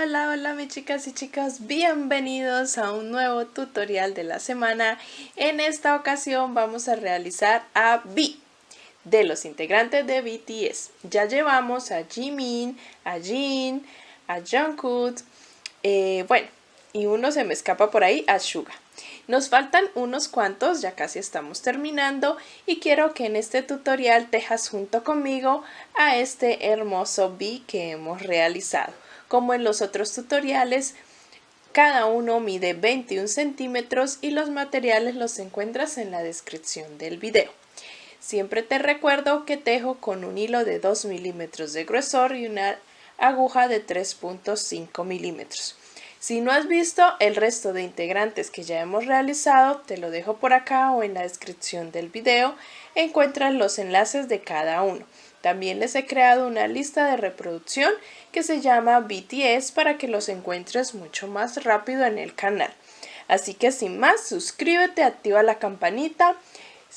Hola mis chicas y chicos, bienvenidos a un nuevo tutorial de la semana. En esta ocasión vamos a realizar a V de los integrantes de BTS. Ya llevamos a Jimin, a Jin, a Jungkook, bueno, y uno se me escapa por ahí, a Suga. Nos faltan unos cuantos, ya casi estamos terminando y quiero que en este tutorial tejas junto conmigo a este hermoso V que hemos realizado. Como en los otros tutoriales, cada uno mide 21 centímetros y los materiales los encuentras en la descripción del video. Siempre te recuerdo que tejo con un hilo de 2 milímetros de grosor y una aguja de 3.5 milímetros. Si no has visto el resto de integrantes que ya hemos realizado, te lo dejo por acá o en la descripción del video. Encuentras los enlaces de cada uno. También les he creado una lista de reproducción que se llama BTS para que los encuentres mucho más rápido en el canal. Así que sin más, suscríbete, activa la campanita.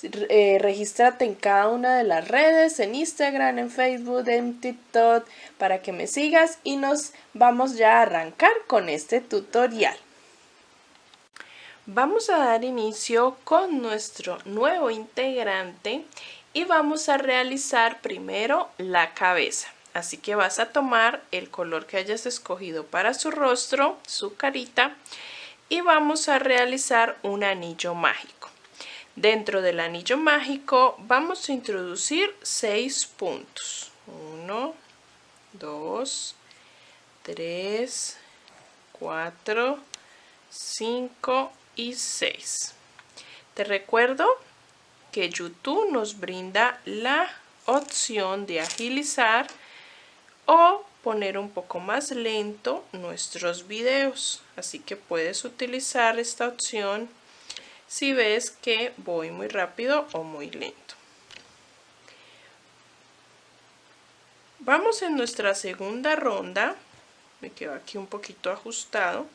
Regístrate en cada una de las redes, en Instagram, en Facebook, en TikTok, para que me sigas y nos vamos ya a arrancar con este tutorial. Vamos a dar inicio con nuestro nuevo integrante y vamos a realizar primero la cabeza. Así que vas a tomar el color que hayas escogido para su rostro, su carita, y vamos a realizar un anillo mágico. Dentro del anillo mágico vamos a introducir 6 puntos. 1, 2, 3, 4, 5 y 6. Te recuerdo que YouTube nos brinda la opción de agilizar o poner un poco más lento nuestros videos. Así que puedes utilizar esta opción si ves que voy muy rápido o muy lento. Vamos en nuestra segunda ronda. Me quedo aquí un poquito ajustado.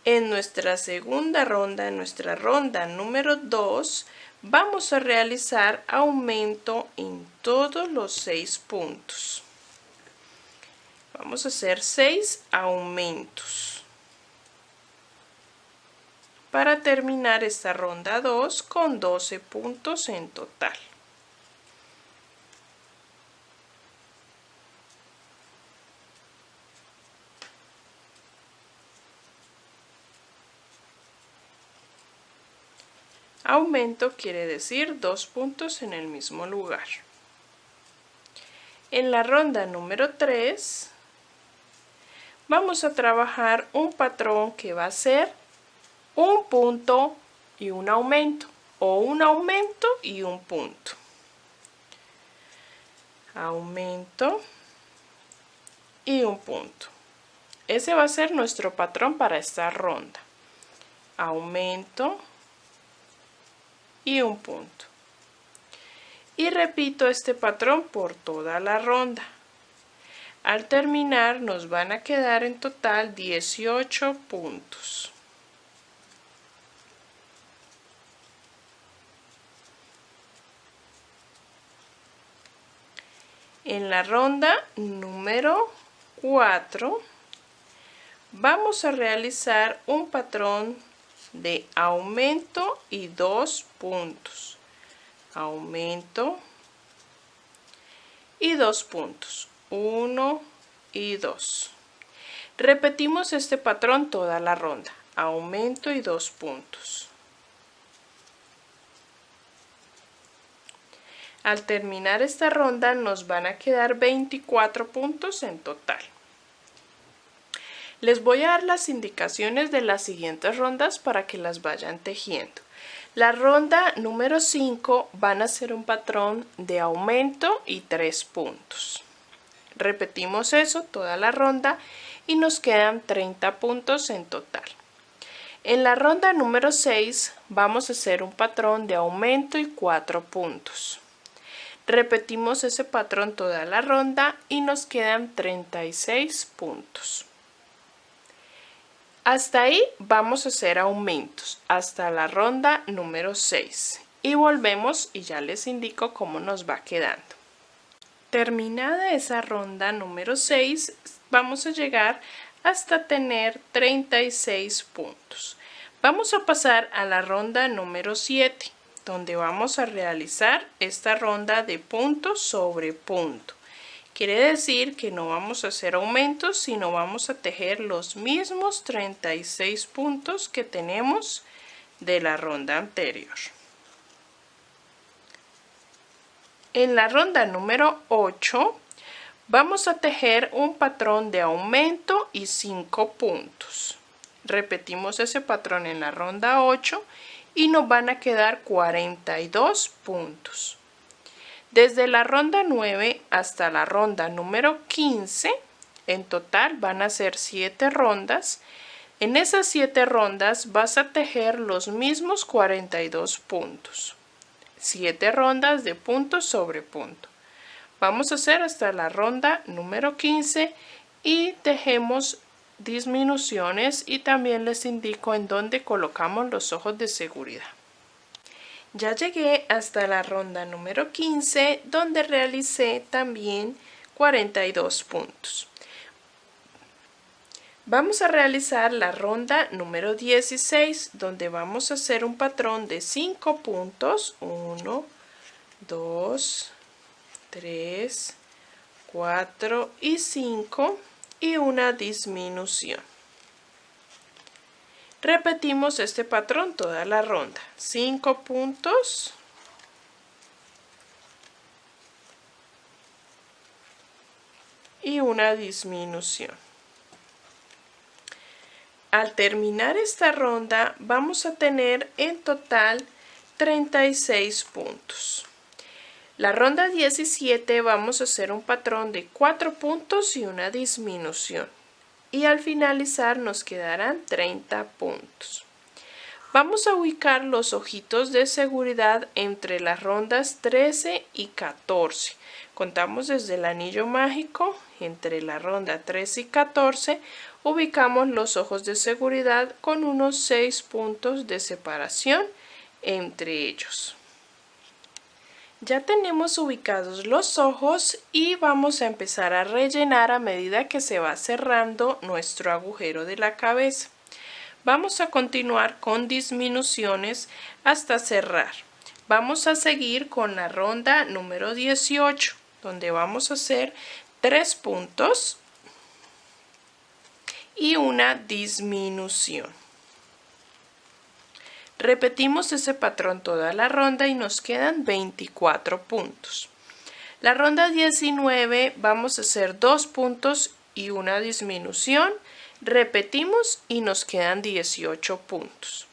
En nuestra segunda ronda, en nuestra ronda número 2, vamos a realizar aumento en todos los 6 puntos. Vamos a hacer 6 aumentos para terminar esta ronda 2 con 12 puntos en total. Aumento quiere decir 2 puntos en el mismo lugar. En la ronda número 3 vamos a trabajar un patrón que va a ser un punto y un aumento, o un aumento y un punto. Aumento y un punto. Ese va a ser nuestro patrón para esta ronda. Aumento y un punto. Y repito este patrón por toda la ronda. Al terminar nos van a quedar en total 18 puntos. En la ronda número 4 vamos a realizar un patrón de aumento y 2 puntos. Aumento y 2 puntos. 1 y 2. Repetimos este patrón toda la ronda. Aumento y 2 puntos. Al terminar esta ronda nos van a quedar 24 puntos en total. Les voy a dar las indicaciones de las siguientes rondas para que las vayan tejiendo. La ronda número 5 van a ser un patrón de aumento y 3 puntos. Repetimos eso toda la ronda y nos quedan 30 puntos en total. En la ronda número 6 vamos a hacer un patrón de aumento y 4 puntos. Repetimos ese patrón toda la ronda y nos quedan 36 puntos. Hasta ahí vamos a hacer aumentos hasta la ronda número 6 y volvemos y ya les indico cómo nos va quedando. Terminada esa ronda número 6, vamos a llegar hasta tener 36 puntos. Vamos a pasar a la ronda número 7, donde vamos a realizar esta ronda de punto sobre punto. Quiere decir que no vamos a hacer aumentos, sino vamos a tejer los mismos 36 puntos que tenemos de la ronda anterior. En la ronda número 8 vamos a tejer un patrón de aumento y 5 puntos. Repetimos ese patrón en la ronda 8 y nos van a quedar 42 puntos. Desde la ronda 9 hasta la ronda número 15, en total van a ser 7 rondas. En esas 7 rondas vas a tejer los mismos 42 puntos. 7 rondas de punto sobre punto. Vamos a hacer hasta la ronda número 15 y tejemos disminuciones y también les indico en dónde colocamos los ojos de seguridad. Ya llegué hasta la ronda número 15, donde realicé también 42 puntos. Vamos a realizar la ronda número 16, donde vamos a hacer un patrón de 5 puntos. 1, 2, 3, 4 y 5 y una disminución. Repetimos este patrón toda la ronda. 5 puntos. Y una disminución. Al terminar esta ronda vamos a tener en total 36 puntos. La ronda 17 vamos a hacer un patrón de 4 puntos y una disminución. Y al finalizar nos quedarán 30 puntos. Vamos a ubicar los ojitos de seguridad entre las rondas 13 y 14. Contamos desde el anillo mágico, entre la ronda 13 y 14, ubicamos los ojos de seguridad con unos 6 puntos de separación entre ellos. Ya tenemos ubicados los ojos y vamos a empezar a rellenar a medida que se va cerrando nuestro agujero de la cabeza. Vamos a continuar con disminuciones hasta cerrar. Vamos a seguir con la ronda número 18, donde vamos a hacer 3 puntos y una disminución. Repetimos ese patrón toda la ronda y nos quedan 24 puntos. La ronda 19 vamos a hacer 2 puntos y una disminución. Repetimos y nos quedan 18 puntos.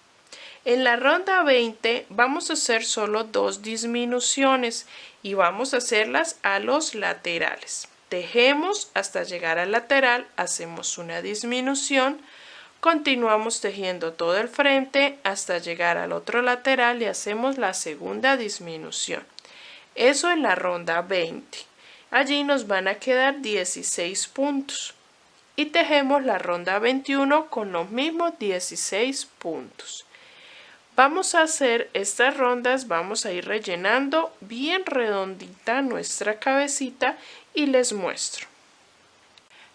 En la ronda 20 vamos a hacer solo 2 disminuciones y vamos a hacerlas a los laterales. Tejemos hasta llegar al lateral, hacemos una disminución. Continuamos tejiendo todo el frente hasta llegar al otro lateral y hacemos la segunda disminución. Eso en la ronda 20. Allí nos van a quedar 16 puntos. Y tejemos la ronda 21 con los mismos 16 puntos. Vamos a hacer estas rondas, vamos a ir rellenando bien redondita nuestra cabecita y les muestro.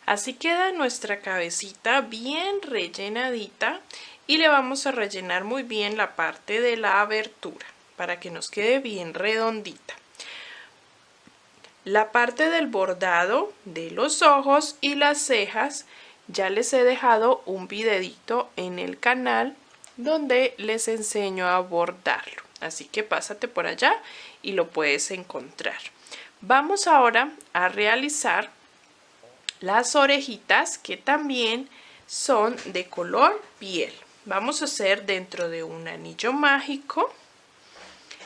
Así queda nuestra cabecita bien rellenadita y le vamos a rellenar muy bien la parte de la abertura para que nos quede bien redondita. La parte del bordado de los ojos y las cejas ya les he dejado un videito en el canal donde les enseño a bordarlo. Así que pásate por allá y lo puedes encontrar. Vamos ahora a realizar las orejitas que también son de color piel. Vamos a hacer dentro de un anillo mágico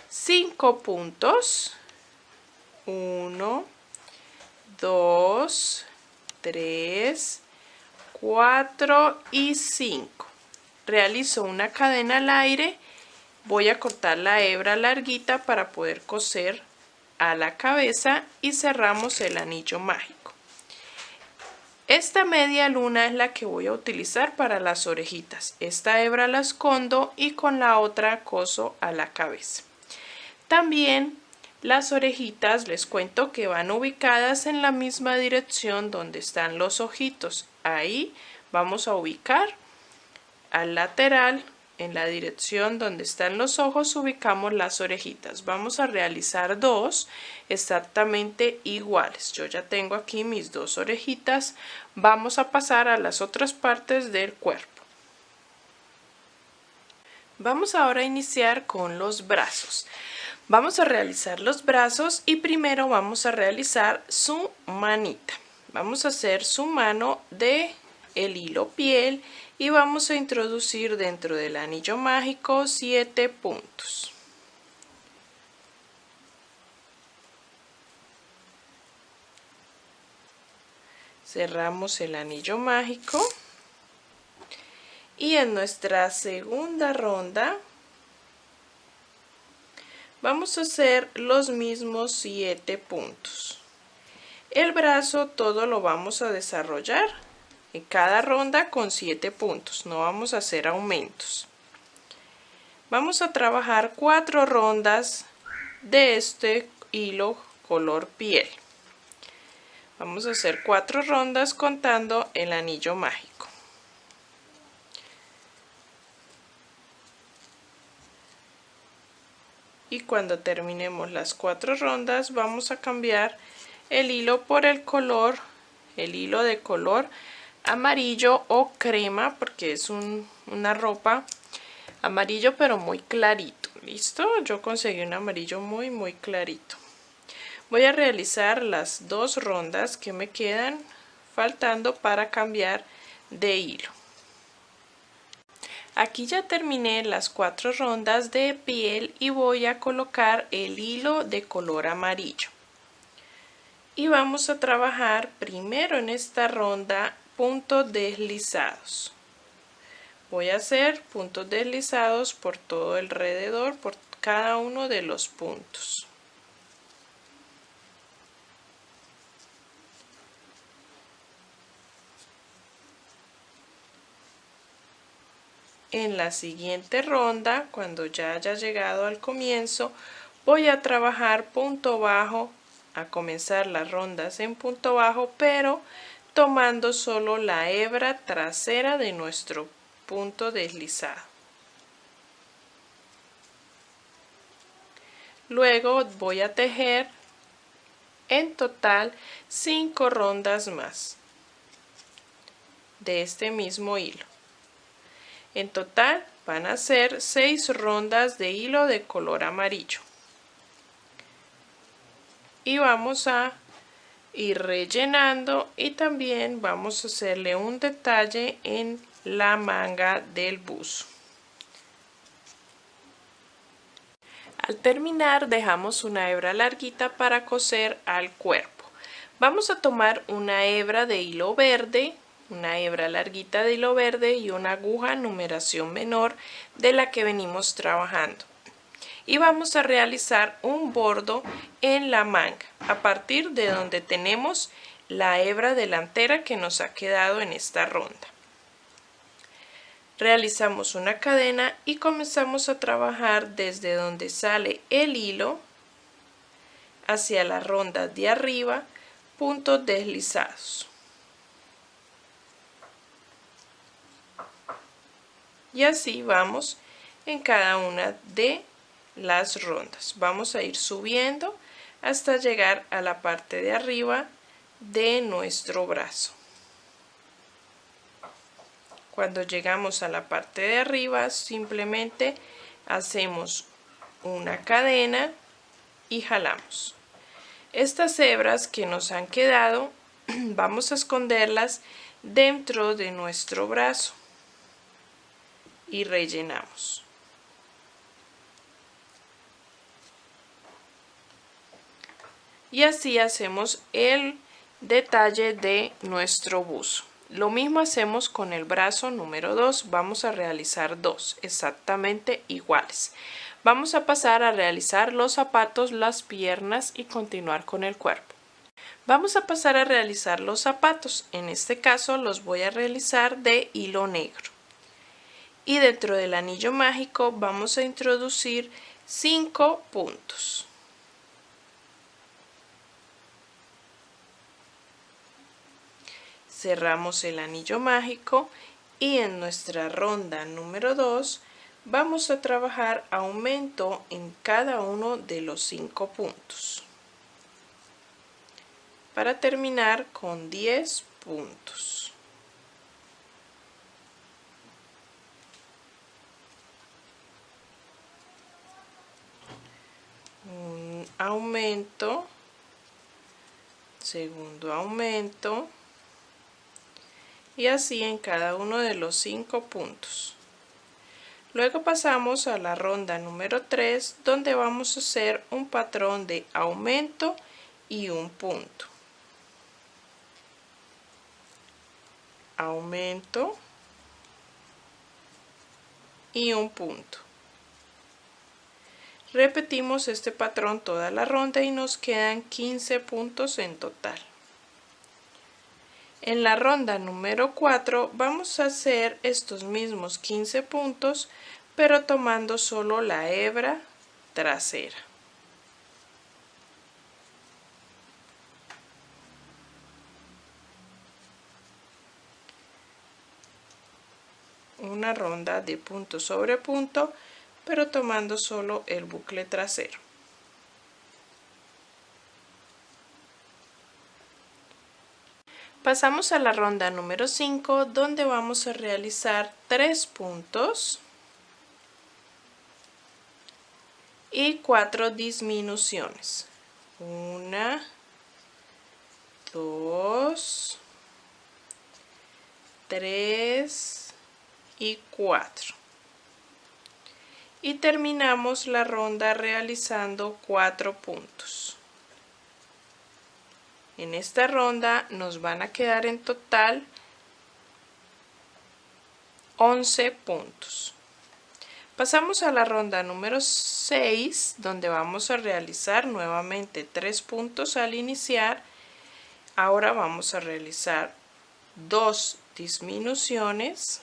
5 puntos. 1, 2, 3, 4 y 5. Realizo una cadena al aire. Voy a cortar la hebra larguita para poder coser a la cabeza y cerramos el anillo mágico. Esta media luna es la que voy a utilizar para las orejitas. Esta hebra la escondo y con la otra coso a la cabeza. También Las orejitas les cuento que van ubicadas en la misma dirección donde están los ojitos. Ahí vamos a ubicar al lateral, en la dirección donde están los ojos, ubicamos las orejitas. Vamos a realizar dos exactamente iguales. Yo ya tengo aquí mis dos orejitas. Vamos a pasar a las otras partes del cuerpo. Vamos ahora a iniciar con los brazos. Vamos a realizar los brazos y primero vamos a realizar su manita. Vamos a hacer su mano de el hilo piel y vamos a introducir dentro del anillo mágico 7 puntos. Cerramos el anillo mágico y en nuestra segunda ronda vamos a hacer los mismos 7 puntos. El brazo todo lo vamos a desarrollar en cada ronda con 7 puntos, no vamos a hacer aumentos. Vamos a trabajar 4 rondas de este hilo color piel. Vamos a hacer 4 rondas contando el anillo mágico. Y cuando terminemos las 4 rondas vamos a cambiar el hilo por el hilo de color amarillo o crema, porque es una ropa amarillo pero muy clarito. ¿Listo? Yo conseguí un amarillo muy clarito. Voy a realizar las 2 rondas que me quedan faltando para cambiar de hilo. Aquí ya terminé las 4 rondas de piel y voy a colocar el hilo de color amarillo. Y vamos a trabajar primero en esta ronda puntos deslizados. Voy a hacer puntos deslizados por todo alrededor, por cada uno de los puntos. En la siguiente ronda, cuando ya haya llegado al comienzo, voy a trabajar punto bajo, a comenzar las rondas en punto bajo, pero tomando solo la hebra trasera de nuestro punto deslizado. Luego voy a tejer en total 5 rondas más de este mismo hilo. En total van a ser 6 rondas de hilo de color amarillo. Y vamos a ir rellenando y también vamos a hacerle un detalle en la manga del buzo. Al terminar dejamos una hebra larguita para coser al cuerpo. Vamos a tomar una hebra de hilo verde, una hebra larguita de hilo verde y una aguja numeración menor de la que venimos trabajando. Y vamos a realizar un bordo en la manga a partir de donde tenemos la hebra delantera que nos ha quedado en esta ronda. Realizamos una cadena y comenzamos a trabajar desde donde sale el hilo hacia la ronda de arriba, puntos deslizados. Y así vamos en cada una de las rondas. Vamos a ir subiendo hasta llegar a la parte de arriba de nuestro brazo. Cuando llegamos a la parte de arriba, simplemente hacemos una cadena y jalamos. Estas hebras que nos han quedado, vamos a esconderlas dentro de nuestro brazo y rellenamos. Y así hacemos el detalle de nuestro buzo. Lo mismo hacemos con el brazo número 2. Vamos a realizar 2 exactamente iguales. Vamos a pasar a realizar los zapatos, las piernas y continuar con el cuerpo. Vamos a pasar a realizar los zapatos. En este caso los voy a realizar de hilo negro. Y dentro del anillo mágico vamos a introducir 5 puntos. cerramos el anillo mágico y en nuestra ronda número 2 vamos a trabajar aumento en cada uno de los 5 puntos para terminar con 10 puntos. Un aumento, segundo aumento y así en cada uno de los 5 puntos. Luego pasamos a la ronda número 3 donde vamos a hacer un patrón de aumento y un punto. Aumento y un punto. Repetimos este patrón toda la ronda y nos quedan 15 puntos en total. En la ronda número 4 vamos a hacer estos mismos 15 puntos, pero tomando solo la hebra trasera. Una ronda de punto sobre punto, pero tomando solo el bucle trasero. Pasamos a la ronda número 5 donde vamos a realizar 3 puntos y 4 disminuciones. 1, 2, 3 y 4. Y terminamos la ronda realizando 4 puntos. En esta ronda nos van a quedar en total 11 puntos. Pasamos a la ronda número 6 donde vamos a realizar nuevamente 3 puntos al iniciar. Ahora vamos a realizar 2 disminuciones.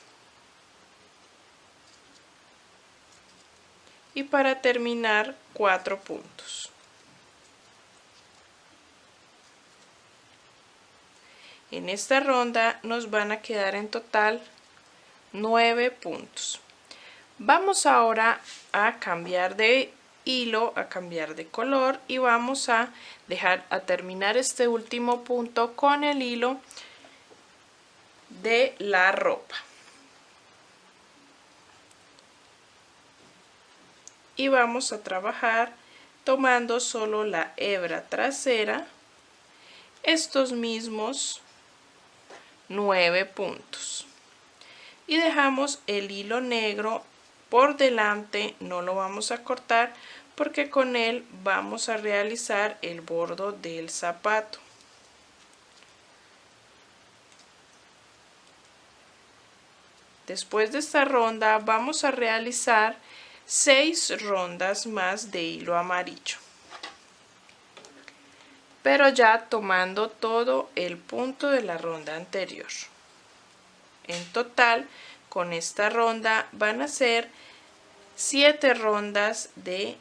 Y para terminar 4 puntos. En esta ronda nos van a quedar en total 9 puntos. Vamos ahora a cambiar de hilo, a cambiar de color y vamos a terminar este último punto con el hilo de la ropa. Y vamos a trabajar tomando solo la hebra trasera estos mismos 9 puntos y dejamos el hilo negro por delante, no lo vamos a cortar porque con él vamos a realizar el bordo del zapato. Después de esta ronda vamos a realizar 6 rondas más de hilo amarillo, pero ya tomando todo el punto de la ronda anterior. En total, con esta ronda van a ser 7 rondas de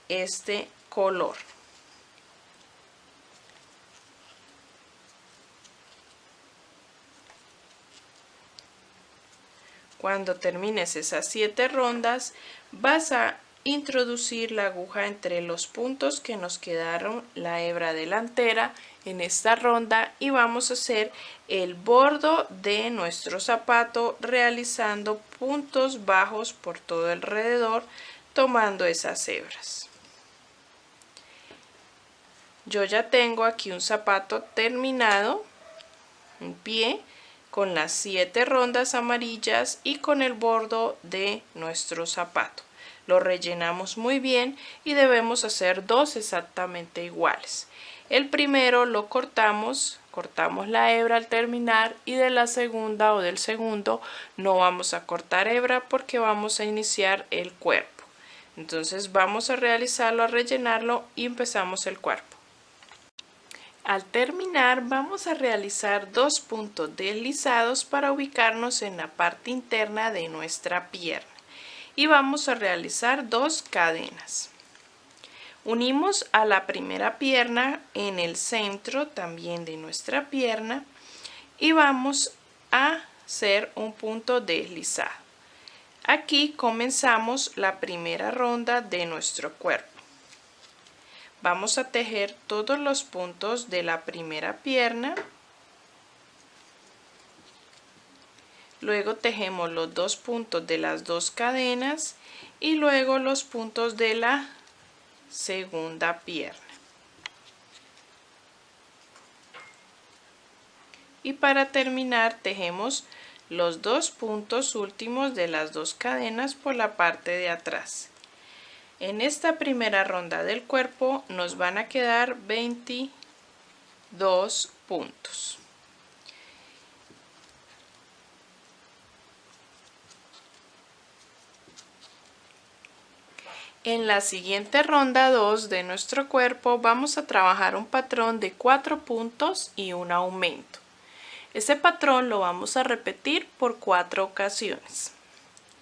este color. Cuando termines esas 7 rondas, vas a introducir la aguja entre los puntos que nos quedaron la hebra delantera en esta ronda y vamos a hacer el bordo de nuestro zapato realizando puntos bajos por todo alrededor tomando esas hebras. Yo ya tengo aquí un zapato terminado, un pie con las 7 rondas amarillas y con el bordo de nuestro zapato. Lo rellenamos muy bien y debemos hacer 2 exactamente iguales. El primero lo cortamos la hebra al terminar y de la segunda o del segundo no vamos a cortar hebra porque vamos a iniciar el cuerpo. Entonces vamos a realizarlo, a rellenarlo y empezamos el cuerpo. Al terminar vamos a realizar 2 puntos deslizados para ubicarnos en la parte interna de nuestra pierna y vamos a realizar 2 cadenas. Unimos a la primera pierna en el centro también de nuestra pierna y vamos a hacer un punto deslizado. Aquí comenzamos la primera ronda de nuestro cuerpo. Vamos a tejer todos los puntos de la primera pierna. Luego tejemos los 2 puntos de las 2 cadenas y luego los puntos de la segunda pierna. Y para terminar tejemos los 2 puntos últimos de las 2 cadenas por la parte de atrás. En esta primera ronda del cuerpo nos van a quedar 22 puntos. En la siguiente ronda 2 de nuestro cuerpo vamos a trabajar un patrón de 4 puntos y un aumento. Este patrón lo vamos a repetir por 4 ocasiones.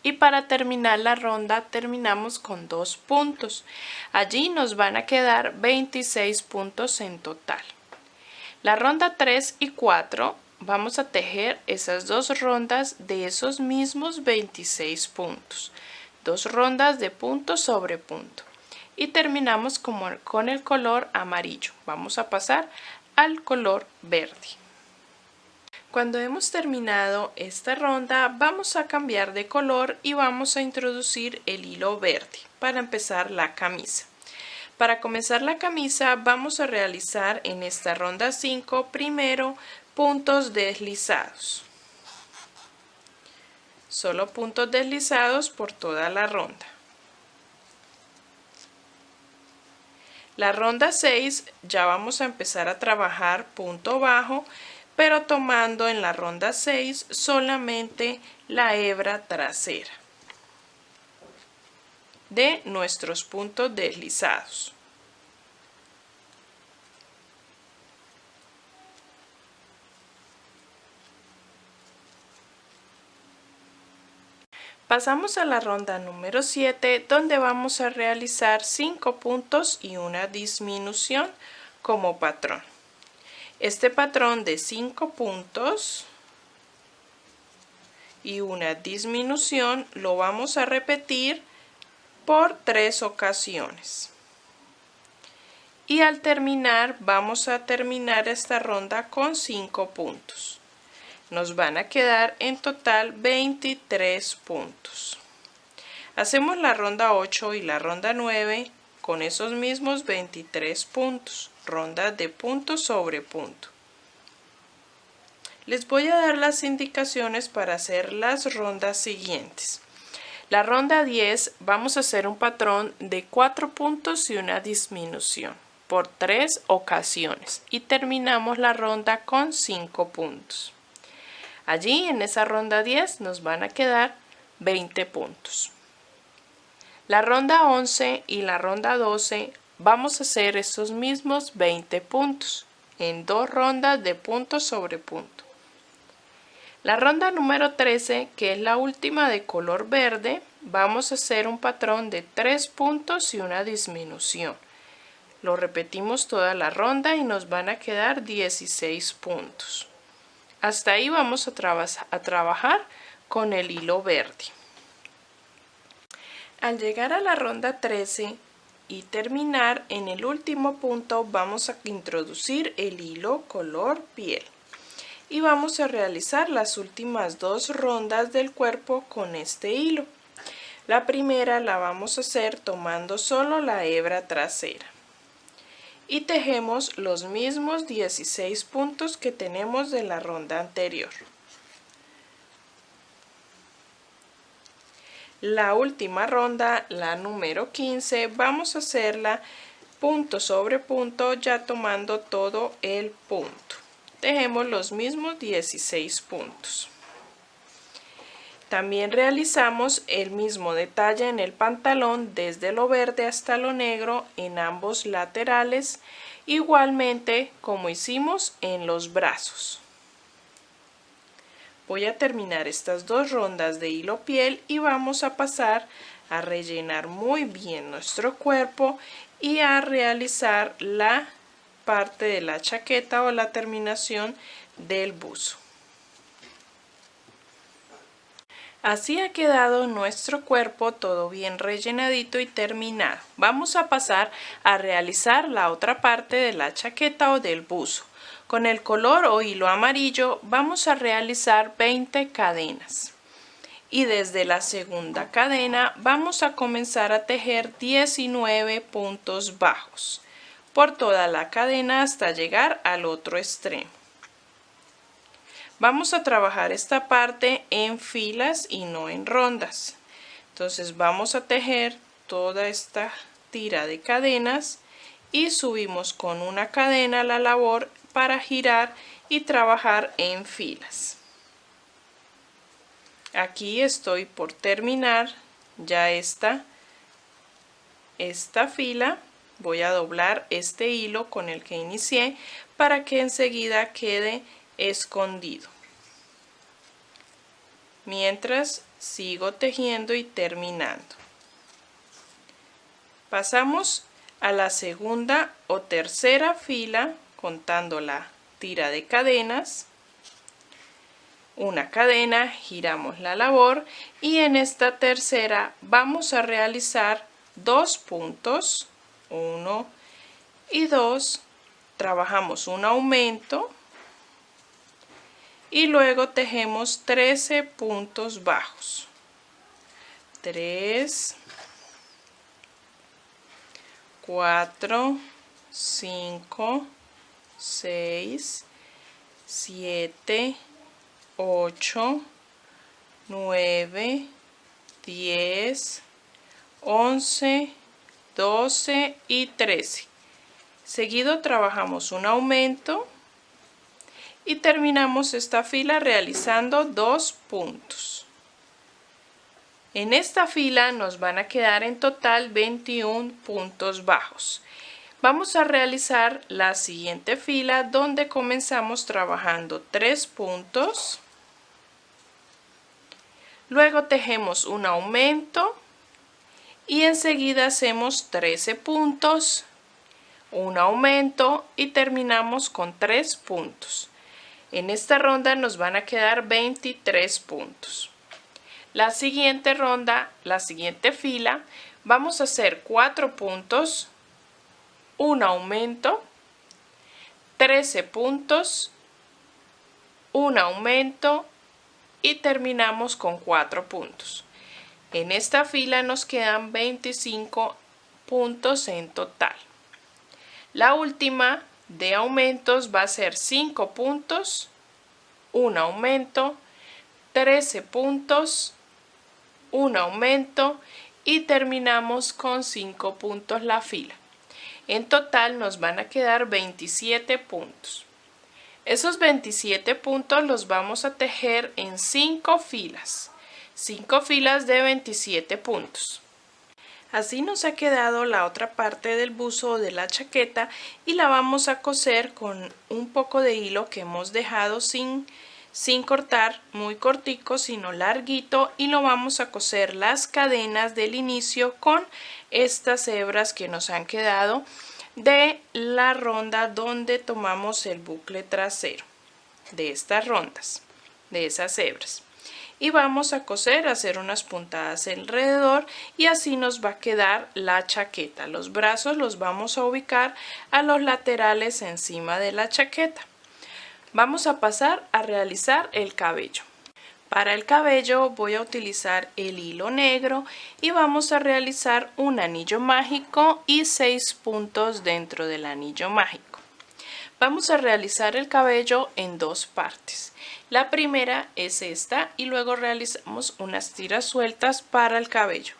Y para terminar la ronda terminamos con 2 puntos. Allí nos van a quedar 26 puntos en total. La ronda 3 y 4 vamos a tejer esas 2 rondas de esos mismos 26 puntos. 2 rondas de punto sobre punto. Y terminamos con el color amarillo. Vamos a pasar al color verde. Cuando hemos terminado esta ronda vamos a cambiar de color y vamos a introducir el hilo verde para empezar la camisa. Para comenzar la camisa vamos a realizar en esta ronda 5 primero puntos deslizados. Solo puntos deslizados por toda la ronda. La ronda 6 ya vamos a empezar a trabajar punto bajo, pero tomando en la ronda 6 solamente la hebra trasera de nuestros puntos deslizados. Pasamos a la ronda número 7, donde vamos a realizar 5 puntos y una disminución como patrón. Este patrón de 5 puntos y una disminución lo vamos a repetir por 3 ocasiones. Y al terminar vamos a terminar esta ronda con 5 puntos. Nos van a quedar en total 23 puntos. Hacemos la ronda 8 y la ronda 9 con esos mismos 23 puntos, rondas de punto sobre punto. Les voy a dar las indicaciones para hacer las rondas siguientes. La ronda 10 vamos a hacer un patrón de 4 puntos y una disminución por 3 ocasiones y terminamos la ronda con 5 puntos. Allí en esa ronda 10 nos van a quedar 20 puntos. La ronda 11 y la ronda 12 vamos a hacer estos mismos 20 puntos en 2 rondas de punto sobre punto. La ronda número 13, que es la última de color verde, vamos a hacer un patrón de 3 puntos y una disminución. Lo repetimos toda la ronda y nos van a quedar 16 puntos. Hasta ahí vamos a trabajar con el hilo verde. Al llegar a la ronda 13 y terminar en el último punto vamos a introducir el hilo color piel. Y vamos a realizar las últimas 2 rondas del cuerpo con este hilo. La primera la vamos a hacer tomando solo la hebra trasera. Y tejemos los mismos 16 puntos que tenemos de la ronda anterior. La última ronda, la número 15, vamos a hacerla punto sobre punto ya tomando todo el punto. Tejemos los mismos 16 puntos. También realizamos el mismo detalle en el pantalón desde lo verde hasta lo negro en ambos laterales, igualmente como hicimos en los brazos. Voy a terminar estas 2 rondas de hilo piel y vamos a pasar a rellenar muy bien nuestro cuerpo y a realizar la parte de la chaqueta o la terminación del buzo. Así ha quedado nuestro cuerpo todo bien rellenadito y terminado. Vamos a pasar a realizar la otra parte de la chaqueta o del buzo. Con el color o hilo amarillo vamos a realizar 20 cadenas. Y desde la segunda cadena vamos a comenzar a tejer 19 puntos bajos por toda la cadena hasta llegar al otro extremo. Vamos a trabajar esta parte en filas y no en rondas. Entonces vamos a tejer toda esta tira de cadenas y subimos con una cadena la labor para girar y trabajar en filas. Aquí estoy por terminar ya esta fila. Voy a doblar este hilo con el que inicié para que enseguida quede escondido. Mientras sigo tejiendo y terminando. Pasamos a la segunda o tercera fila contando la tira de cadenas. Una cadena, giramos la labor y en esta tercera vamos a realizar 2 puntos, 1 y 2, trabajamos un aumento y luego tejemos 13 puntos bajos. 3, 4, 5, 6, 7, 8, 9, 10, 11, 12 y 13. Seguido trabajamos un aumento y terminamos esta fila realizando 2 puntos. En esta fila nos van a quedar en total 21 puntos bajos. Vamos a realizar la siguiente fila donde comenzamos trabajando 3 puntos. Luego tejemos un aumento y enseguida hacemos 13 puntos, un aumento y terminamos con 3 puntos. En esta ronda nos van a quedar 23 puntos. La siguiente ronda, la siguiente fila, vamos a hacer 4 puntos, un aumento, 13 puntos, un aumento y terminamos con 4 puntos. En esta fila nos quedan 25 puntos en total. La última de aumentos va a ser 5 puntos, un aumento, 13 puntos, un aumento y terminamos con 5 puntos la fila. En total nos van a quedar 27 puntos. Esos 27 puntos los vamos a tejer en 5 filas. 5 filas de 27 puntos. Así nos ha quedado la otra parte del buzo o de la chaqueta y la vamos a coser con un poco de hilo que hemos dejado sin cortar, muy cortico, sino larguito, y lo vamos a coser las cadenas del inicio con estas hebras que nos han quedado de la ronda donde tomamos el bucle trasero de estas rondas, de esas hebras. Y vamos a coser, hacer unas puntadas alrededor y así nos va a quedar la chaqueta. Los brazos los vamos a ubicar a los laterales encima de la chaqueta. Vamos a pasar a realizar el cabello. Para el cabello voy a utilizar el hilo negro y vamos a realizar un anillo mágico y 6 puntos dentro del anillo mágico. Vamos a realizar el cabello en 2 partes. La primera es esta y luego realizamos unas tiras sueltas para el cabello.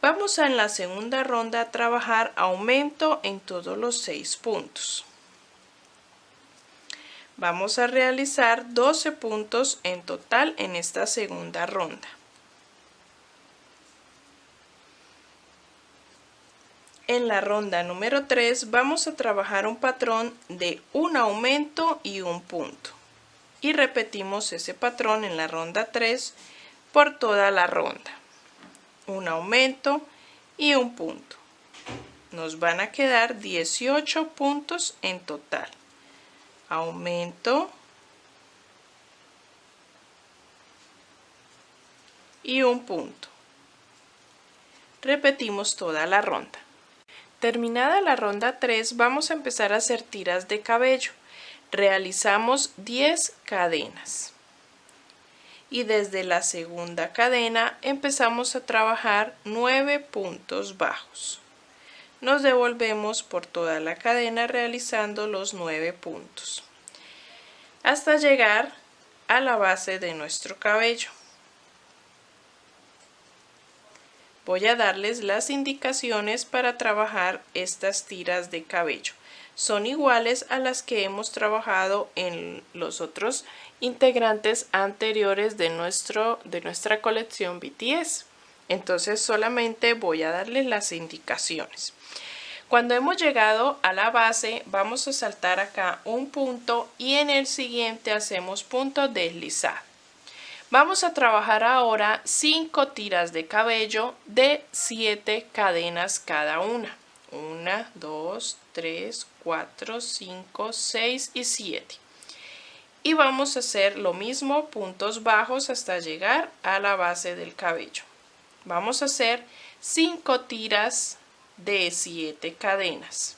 Vamos en la segunda ronda a trabajar aumento en todos los 6 puntos. Vamos a realizar 12 puntos en total en esta segunda ronda. En la ronda número 3 vamos a trabajar un patrón de un aumento y un punto. Y repetimos ese patrón en la ronda 3 por toda la ronda. Un aumento y un punto. Nos van a quedar 18 puntos en total. Aumento, y un punto. Repetimos toda la ronda. Terminada la ronda 3, vamos a empezar a hacer tiras de cabello. Realizamos 10 cadenas. Y desde la segunda cadena empezamos a trabajar 9 puntos bajos. Nos devolvemos por toda la cadena realizando los 9 puntos hasta llegar a la base de nuestro cabello. Voy a darles las indicaciones para trabajar estas tiras de cabello. Son iguales a las que hemos trabajado en los otros integrantes anteriores de nuestra colección BTS. Entonces solamente voy a darles las indicaciones. Cuando hemos llegado a la base, vamos a saltar acá un punto y en el siguiente hacemos punto deslizado. Vamos a trabajar ahora 5 tiras de cabello de 7 cadenas cada una. 1, 2, 3, 4, 5, 6 y 7. Y vamos a hacer lo mismo, puntos bajos hasta llegar a la base del cabello. Vamos a hacer 5 tiras de 7 cadenas.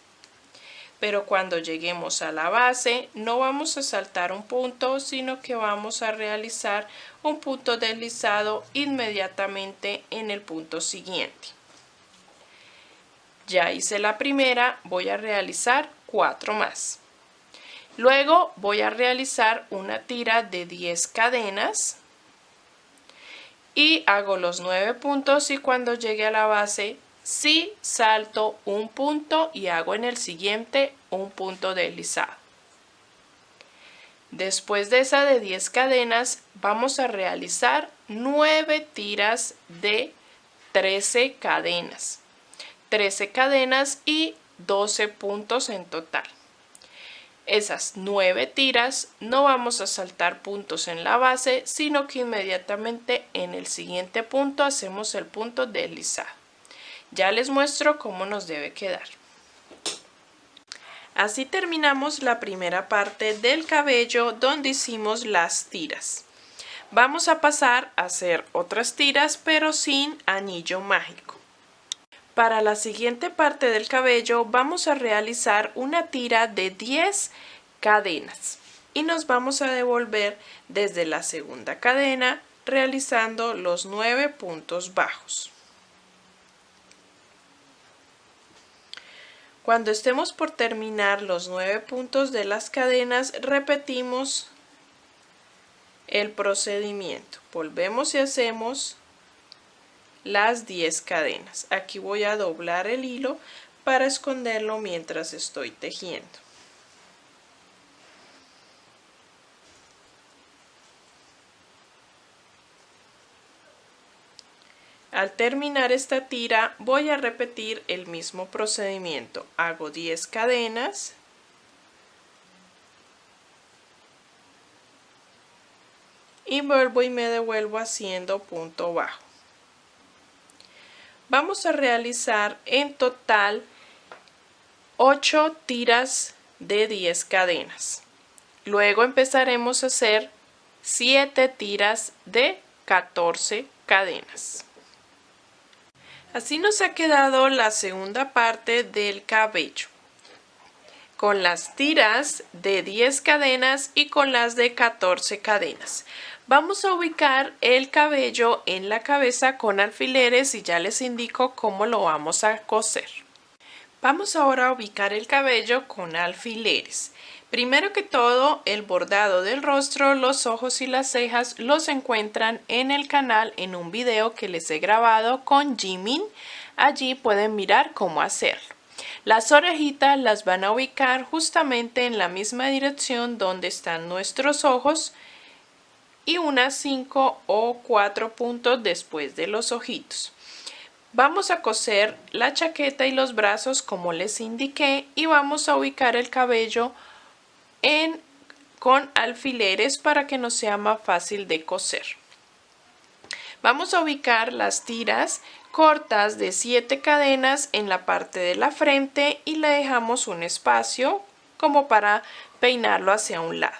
Pero cuando lleguemos a la base no vamos a saltar un punto, sino que vamos a realizar un punto deslizado inmediatamente en el punto siguiente. Ya hice la primera, voy a realizar 4 más. Luego voy a realizar una tira de 10 cadenas y hago los 9 puntos y cuando llegue a la base sí salto un punto y hago en el siguiente un punto deslizado. Después de esa de 10 cadenas vamos a realizar 9 tiras de 13 cadenas. 13 cadenas y 12 puntos en total. Esas 9 tiras no vamos a saltar puntos en la base, sino que inmediatamente en el siguiente punto hacemos el punto deslizado. Ya les muestro cómo nos debe quedar. Así terminamos la primera parte del cabello donde hicimos las tiras. Vamos a pasar a hacer otras tiras pero sin anillo mágico. Para la siguiente parte del cabello vamos a realizar una tira de 10 cadenas y nos vamos a devolver desde la segunda cadena realizando los 9 puntos bajos. Cuando estemos por terminar los 9 puntos de las cadenas, repetimos el procedimiento. Volvemos y hacemos las 10 cadenas. Aquí voy a doblar el hilo para esconderlo mientras estoy tejiendo. Al terminar esta tira voy a repetir el mismo procedimiento. Hago 10 cadenas y vuelvo y me devuelvo haciendo punto bajo. Vamos a realizar en total 8 tiras de 10 cadenas. Luego empezaremos a hacer 7 tiras de 14 cadenas. Así nos ha quedado la segunda parte del cabello, con las tiras de 10 cadenas y con las de 14 cadenas. Vamos a ubicar el cabello en la cabeza con alfileres y ya les indico cómo lo vamos a coser. Vamos ahora a ubicar el cabello con alfileres. Primero que todo, el bordado del rostro, los ojos y las cejas los encuentran en el canal en un video que les he grabado con Jimin. Allí pueden mirar cómo hacerlo. Las orejitas las van a ubicar justamente en la misma dirección donde están nuestros ojos y unas 5 o 4 puntos después de los ojitos. Vamos a coser la chaqueta y los brazos como les indiqué y vamos a ubicar el cabello con alfileres para que nos sea más fácil de coser. Vamos a ubicar las tiras cortas de 7 cadenas en la parte de la frente y le dejamos un espacio como para peinarlo hacia un lado.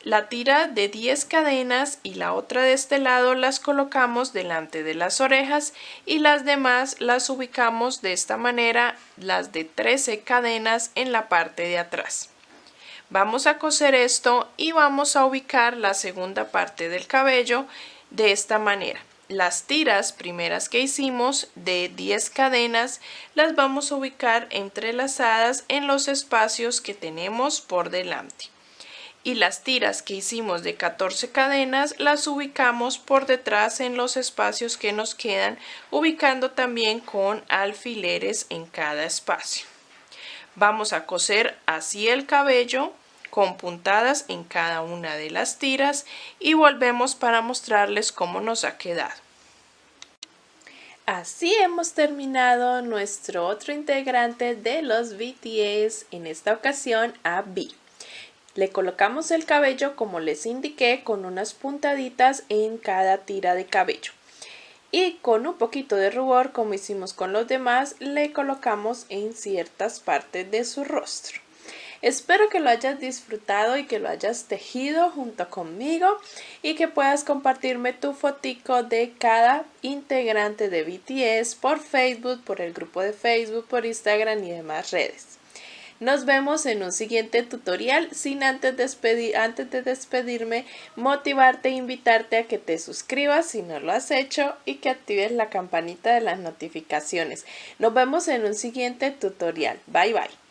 La tira de 10 cadenas y la otra de este lado las colocamos delante de las orejas y las demás las ubicamos de esta manera, las de 13 cadenas en la parte de atrás. Vamos a coser esto y vamos a ubicar la segunda parte del cabello de esta manera. Las tiras primeras que hicimos de 10 cadenas las vamos a ubicar entrelazadas en los espacios que tenemos por delante. Y las tiras que hicimos de 14 cadenas las ubicamos por detrás en los espacios que nos quedan, ubicando también con alfileres en cada espacio. Vamos a coser así el cabello con puntadas en cada una de las tiras y volvemos para mostrarles cómo nos ha quedado. Así hemos terminado nuestro otro integrante de los BTS, en esta ocasión a V. Le colocamos el cabello como les indiqué con unas puntaditas en cada tira de cabello. Y con un poquito de rubor, como hicimos con los demás, le colocamos en ciertas partes de su rostro. Espero que lo hayas disfrutado y que lo hayas tejido junto conmigo y que puedas compartirme tu fotico de cada integrante de BTS por Facebook, por el grupo de Facebook, por Instagram y demás redes. Nos vemos en un siguiente tutorial, sin antes de despedirme, motivarte e invitarte a que te suscribas si no lo has hecho y que actives la campanita de las notificaciones. Nos vemos en un siguiente tutorial. Bye bye.